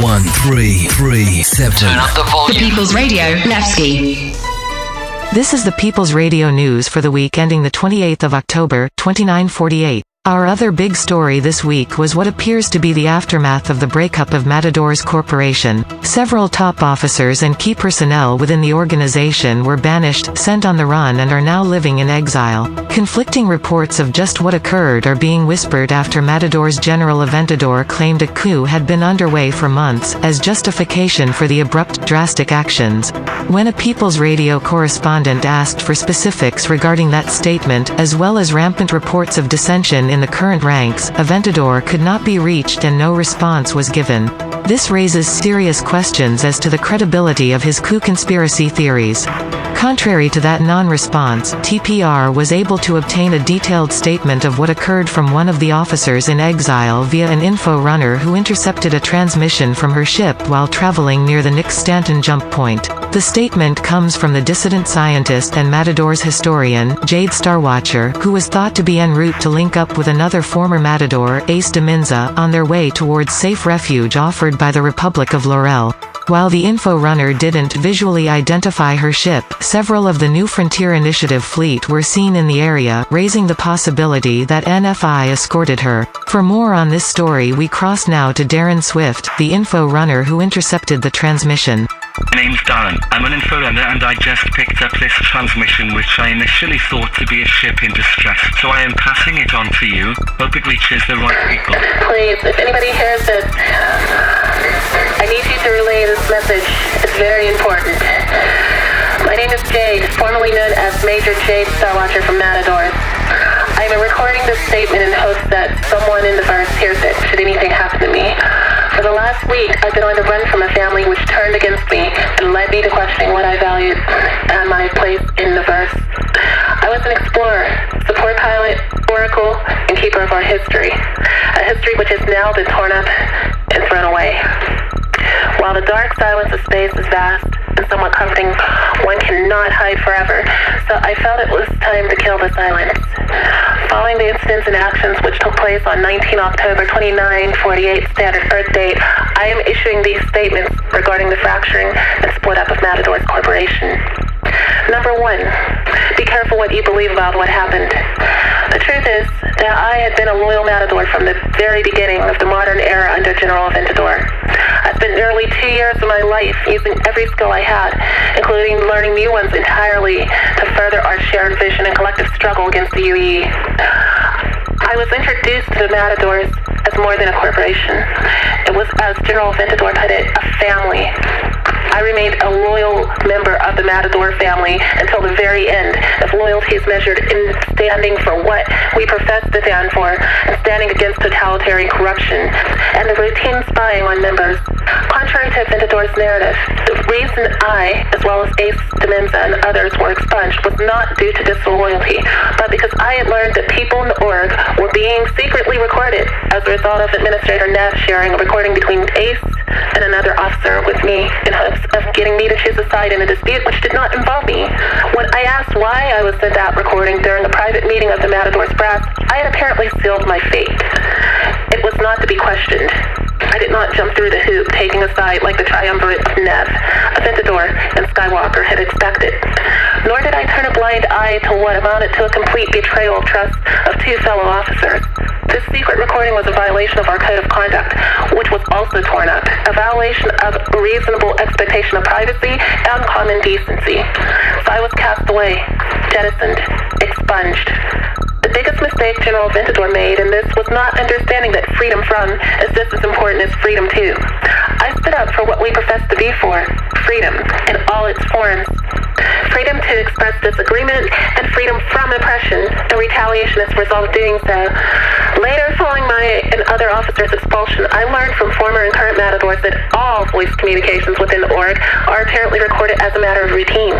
1337. Turn up the volume. The People's Radio, Nevsky. This is the People's Radio News for the week ending the 28th of October, 2948. Our other big story this week was what appears to be the aftermath of the breakup of Matadors Corporation. Several top officers and key personnel within the organization were banished, sent on the run, and are now living in exile. Conflicting reports of just what occurred are being whispered after Matador's General Aventador claimed a coup had been underway for months, as justification for the abrupt, drastic actions. When a People's Radio correspondent asked for specifics regarding that statement, as well as rampant reports of dissension in the current ranks, Aventador could not be reached and no response was given. This raises serious questions as to the credibility of his coup conspiracy theories. Contrary to that non-response, TPR was able to obtain a detailed statement of what occurred from one of the officers in exile via an info runner who intercepted a transmission from her ship while traveling near the Nick Stanton jump point. The statement comes from the dissident scientist and Matador's historian, Jade Starwatcher, who was thought to be en route to link up with another former Matador, Ace Deminza, on their way towards safe refuge offered by the Republic of Laurel. While the info runner didn't visually identify her ship, several of the New Frontier Initiative fleet were seen in the area, raising the possibility that NFI escorted her. For more on this story, we cross now to Darren Swift, the info runner who intercepted the transmission. My name's Darren. I'm an info runner and I just picked up this transmission which I initially thought to be a ship in distress. So I am passing it on to you. Hope it reaches the right people. Please, if anybody hears this, I need you to relay this message. It's very important. My name is Jade, formerly known as Major Jade Starwatcher from Matadors. I am recording this statement in hopes that someone in the verse hears it, should anything happen to me. For the last week, I've been on the run from a family which turned against me and led me to questioning what I valued and my place in the verse. I was an explorer, support pilot, oracle, and keeper of our history. A history which has now been torn up and thrown away. While the dark silence of space is vast and somewhat comforting, one cannot hide forever, so I felt it was time to kill the silence. Following the incidents and actions which took place on 19 October 2948 Standard Earth date, I am issuing these statements regarding the fracturing and split up of Matadors Corporation. Number 1, be careful what you believe about what happened. The truth is that I had been a loyal Matador from the very beginning of the modern era under General Aventador. I spent nearly 2 years of my life using every skill I had, including learning new ones entirely to further our shared vision and collective struggle against the UE. I was introduced to the Matadors as more than a corporation. It was, as General Aventador put it, a family. I remained a loyal member of the Matador family until the very end, if loyalty is measured in standing for what we profess to stand for and standing against totalitarian corruption and the routine spying on members. Contrary to Aventador's narrative, the reason I, as well as Ace Deminza and others, were expunged was not due to disloyalty, but because I had learned that people in the org were being secretly recorded as a result of Administrator Neff sharing a recording between Ace and another officer with me in hopes of getting me to choose a side in a dispute which did not involve me. When I asked why I was sent that recording during a private meeting of the Matador's brass, I had apparently sealed my fate. It was not to be questioned. I did not jump through the hoop, taking a side like the triumvirate of Nev, Aventador, and Skywalker had expected. Nor did I turn a blind eye to what amounted to a complete betrayal of trust of 2 fellow officers. This secret recording was a violation of our code of conduct, which was also torn up, a violation of reasonable expectation of privacy and common decency. So I was cast away, jettisoned, expunged. The biggest mistake General Aventador made in this was not understanding that freedom from is just as important as freedom to. I stood up for what we profess to be for, freedom in all its forms. Freedom to express disagreement and freedom from oppression and retaliation as a result of doing so. Later, following my and other officers' expulsion, I learned from former and current Matadors that all voice communications within the org are apparently recorded as a matter of routine.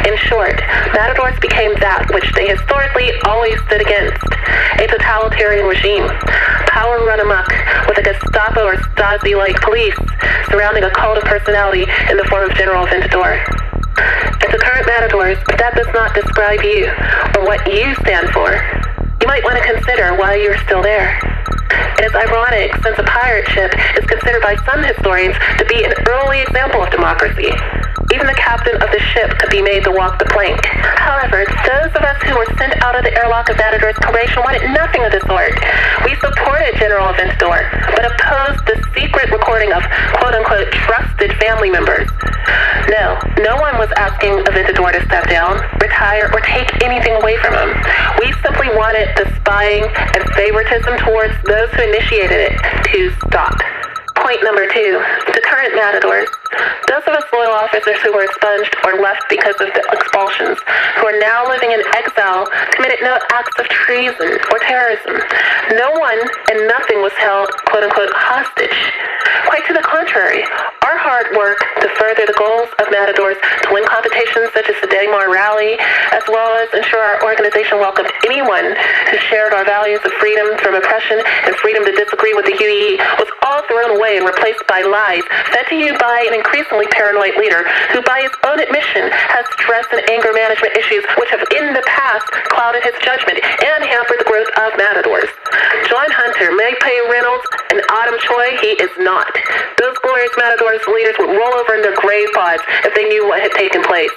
In short, Matadors became that which they historically always stood against, a totalitarian regime. Power run amok with a Gestapo or Stasi-like police surrounding a cult of personality in the form of General Aventador. And to current Matadors, if that does not describe you or what you stand for, you might want to consider why you're still there. It is ironic since a pirate ship is considered by some historians to be an early example of democracy. Even the captain of the ship could be made to walk the plank. However, those of us who were sent out of the airlock of Matador's Croatia wanted nothing of the sort. We supported General Aventador, but opposed the secret recording of quote-unquote trusted family members. No one was asking Aventador to step down, retire, or take anything away from him. We simply wanted the spying and favoritism towards those who initiated it to stop. Point number 2, the current Matadors. Those of us loyal officers who were expunged or left because of the expulsions, who are now living in exile, committed no acts of treason or terrorism. No one and nothing was held, quote-unquote, hostage. Quite to the contrary, our hard work to further the goals of Matadors, to win competitions such as the Daymar Rally, as well as ensure our organization welcomed anyone who shared our values of freedom from oppression and freedom to disagree with the UEE, was all thrown away and replaced by lies fed to you by an increasingly paranoid leader who, by his own admission, has stress and anger management issues which have in the past clouded his judgment and hampered the growth of Matadors. John Hunter may pay Reynolds and Autumn Choi, he is not. Those glorious Matadors leaders would roll over in their grave pods if they knew what had taken place.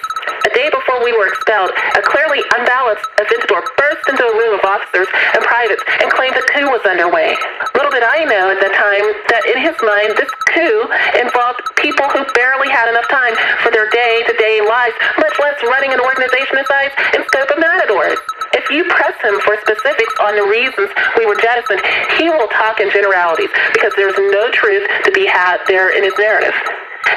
A day before we were expelled, a clearly unbalanced Aventador burst into a room of officers and privates and claimed a coup was underway. Little did I know at the time that in his mind, this coup involved people who barely had enough time for their day-to-day lives, much less running an organization the size and scope of Matadors. If you press him for specifics on the reasons we were jettisoned, he will talk in generalities because there's no truth to be had there in his narrative.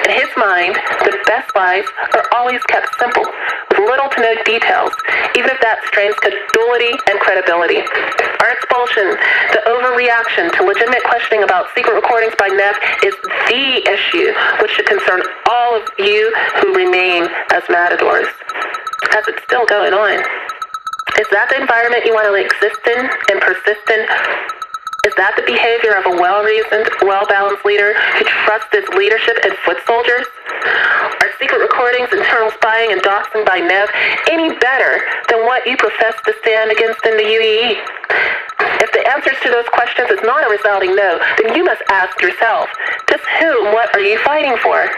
In his mind, the best lies are always kept simple, with little to no details, even if that strains credulity and credibility. Our expulsion, the overreaction to legitimate questioning about secret recordings by Neff is the issue which should concern all of you who remain as Matadors, as it's still going on. Is that the environment you want to exist in and persist in? Is that the behavior of a well-reasoned, well-balanced leader who trusts his leadership and foot soldiers? Are secret recordings, internal spying, and doxing by Nev any better than what you profess to stand against in the UEE? If the answers to those questions is not a resounding no, then you must ask yourself, just who and what are you fighting for?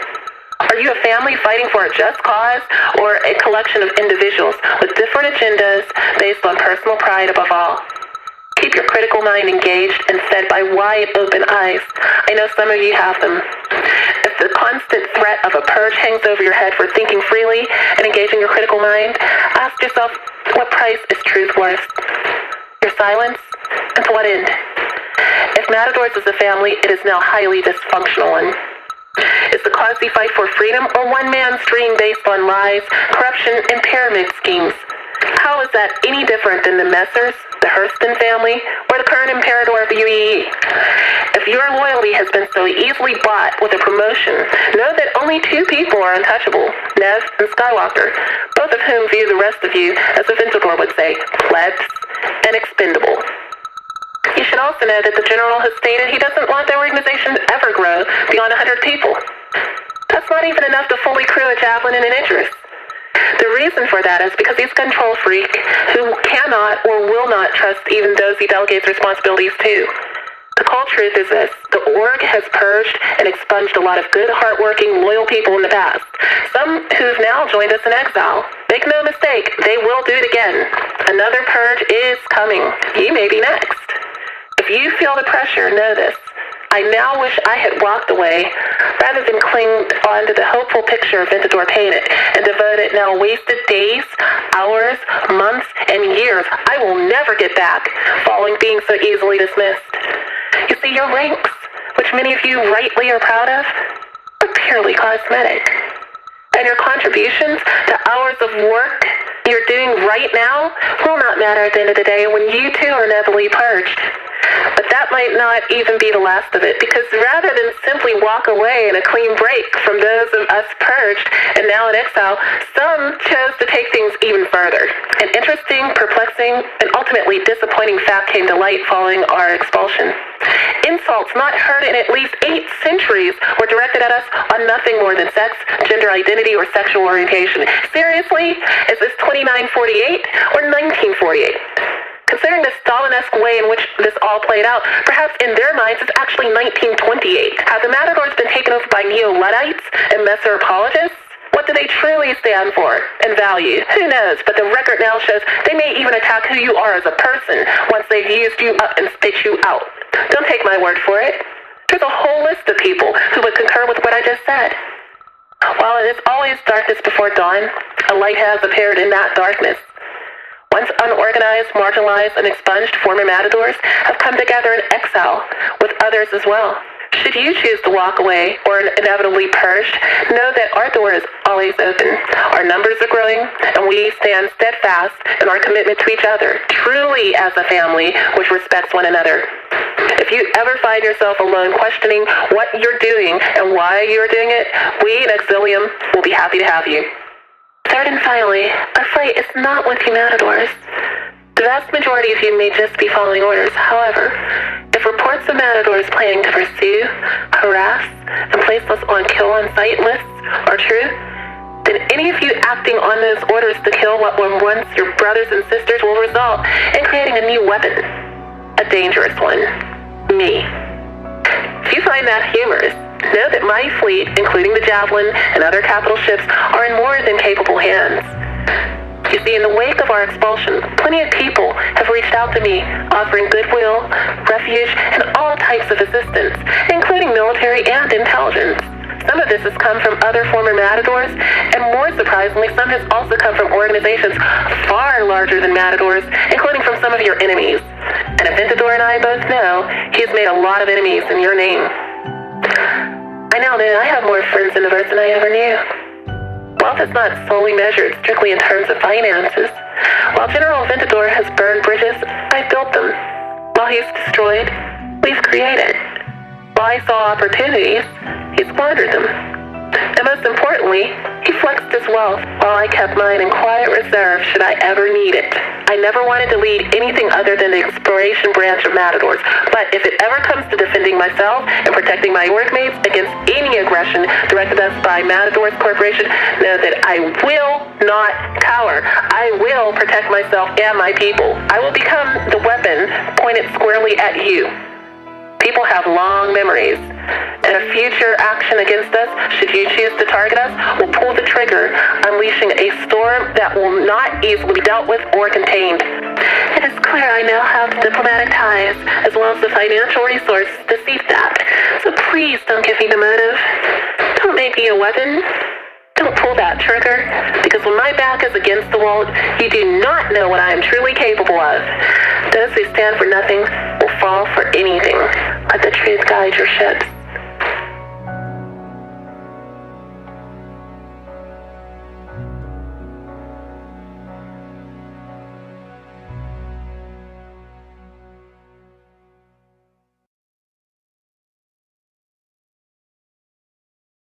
Are you a family fighting for a just cause, or a collection of individuals with different agendas based on personal pride above all? Keep your critical mind engaged and fed by wide open eyes. I know some of you have them. If the constant threat of a purge hangs over your head for thinking freely and engaging your critical mind, ask yourself, what price is truth worth? Your silence? And to what end? If Matadors is a family, it is now a highly dysfunctional one. Is the cause we fight for freedom, or one man's dream based on lies, corruption, and pyramid schemes? How is that any different than the Messers, the Hurston family, or the current Imperator of the UEE? If your loyalty has been so easily bought with a promotion, know that only 2 people are untouchable, Nev and Skywalker, both of whom view the rest of you, as Aventador would say, plebs and expendable. You should also know that the General has stated he doesn't want the organization to ever grow beyond 100 people. That's not even enough to fully crew a javelin in an interest. The reason for that is because he's a control freak who cannot or will not trust even those he delegates responsibilities to. The cold truth is this: the org has purged and expunged a lot of good, hardworking, loyal people in the past. Some who've now joined us in exile. Make no mistake, they will do it again. Another purge is coming. You may be next. If you feel the pressure, know this: I now wish I had walked away rather than cling on to the hopeful picture Aventador painted and devoted now wasted days, hours, months, and years I will never get back following being so easily dismissed. You see, your ranks, which many of you rightly are proud of, are purely cosmetic. And your contributions, the hours of work you're doing right now, will not matter at the end of the day when you too are inevitably purged. But that might not even be the last of it, because rather than simply walk away in a clean break from those of us purged and now in exile, some chose to take things even further. An interesting, perplexing, and ultimately disappointing fact came to light following our expulsion. Insults not heard in at least 8 centuries were directed at us on nothing more than sex, gender identity, or sexual orientation. Seriously? Is this 2948 or 1948? Considering the Stalin-esque way in which this all played out, perhaps in their minds it's actually 1928. Have the Matadors been taken over by neo-Luddites and Messer apologists? What do they truly stand for and value? Who knows, but the record now shows they may even attack who you are as a person once they've used you up and spit you out. Don't take my word for it. There's a whole list of people who would concur with what I just said. While it is always darkness before dawn, a light has appeared in that darkness. Once unorganized, marginalized, and expunged former matadors have come together in exile with others as well. Should you choose to walk away or inevitably purged, know that our door is always open. Our numbers are growing, and we stand steadfast in our commitment to each other, truly as a family which respects one another. If you ever find yourself alone questioning what you're doing and why you're doing it, we in Exilium will be happy to have you. Third and finally, our fight is not with you matadors. The vast majority of you may just be following orders. However, if reports of matadors planning to pursue, harass, and place us on kill-on-sight lists are true, then any of you acting on those orders to kill what were once your brothers and sisters will result in creating a new weapon. A dangerous one. Me. If you find that humorous, know that my fleet, including the Javelin and other capital ships, are in more than capable hands. You see, in the wake of our expulsion, plenty of people have reached out to me, offering goodwill, refuge, and all types of assistance, including military and intelligence. Some of this has come from other former matadors, and more surprisingly, some has also come from organizations far larger than matadors, including from some of your enemies. And Aventador and I both know he's made a lot of enemies in your name. I now know I have more friends in the verse than I ever knew. Wealth is not solely measured strictly in terms of finances. While General Aventador has burned bridges, I've built them. While he's destroyed, we've created. While I saw opportunities, he squandered them. And most importantly, he flexed his wealth while I kept mine in quiet reserve should I ever need it. I never wanted to lead anything other than the exploration branch of Matadors, but if it ever comes to defending myself and protecting my workmates against any aggression directed us by Matadors Corporation, know that I will not cower. I will protect myself and my people. I will become the weapon pointed squarely at you. People have long memories, and a future action against us, should you choose to target us, will pull the trigger, unleashing a storm that will not easily be dealt with or contained. It is clear I now have the diplomatic ties, as well as the financial resources to see that. So please don't give me the motive. Don't make me a weapon. Don't pull that trigger, because when my back is against the wall, you do not know what I am truly capable of. Those who stand for nothing will fall for anything. Let the truth guide your ships.